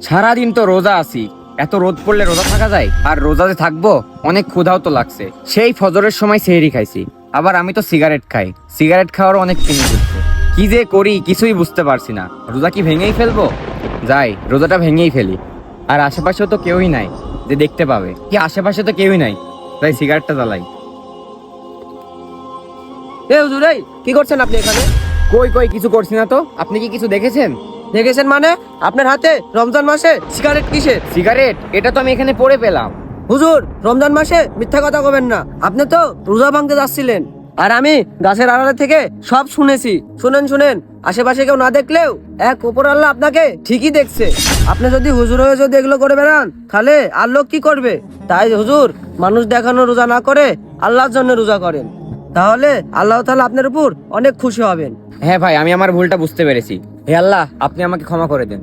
সারাদিন তো রোজা আছি, এত রোদ পড়লে রোজা থাকা যায়? আর রোজাতে থাকবো, অনেক ক্ষুধাও তো লাগছে। সেই ফজরের সময় সেহরি খাইছি, আবার আমি তো সিগারেট খাই, সিগারেট খাওয়ারও অনেক পেনি করছে। কি যে করি কিছুই বুঝতে পারছি না। রোজা কি ভেঙেই ফেলবো? যাই, রোজাটা ভেঙেই ফেলি। আর আশেপাশেও তো কেউই নাই যে দেখতে পাবে, কি আশেপাশে তো কেউই নাই, তাই সিগারেটটা জ্বালাই। এ হুজুর, এই কি করছেন আপনি এখানে? কই কই কিছু করছি না তো। আপনি কি কিছু দেখেছেন? দেখেছেন মানে? আপনার হাতে রমজান মাসে সিগারেট কিসের? সিগারেট? এটা তো আমি এখানে পড়ে পেলাম। হুজুর, রমজান মাসে মিথ্যা কথা কবেন না। আপনি তো রোজা ভাঙতে যাচ্ছিলেন, আর আমি গাছের আড়ালে থেকে সব শুনেছি। শুনেন শুনেন, আশেপাশে কেউ না দেখলেও এক উপর আল্লাহ আপনাকে ঠিকই দেখছে। আপনি যদি হুজুর হয়ে যদি এগুলো করে বেড়ান, তাহলে আর লোক কি করবে? তাই হুজুর, মানুষ দেখানো রোজা না করে আল্লাহর জন্য রোজা করেন, তাহলে আল্লাহ তাআলা আপনার উপর অনেক খুশি হবেন। হ্যাঁ ভাই, আমি আমার ভুলটা বুঝতে পেরেছি। হে আল্লাহ, আপনি আমাকে ক্ষমা করে দেন।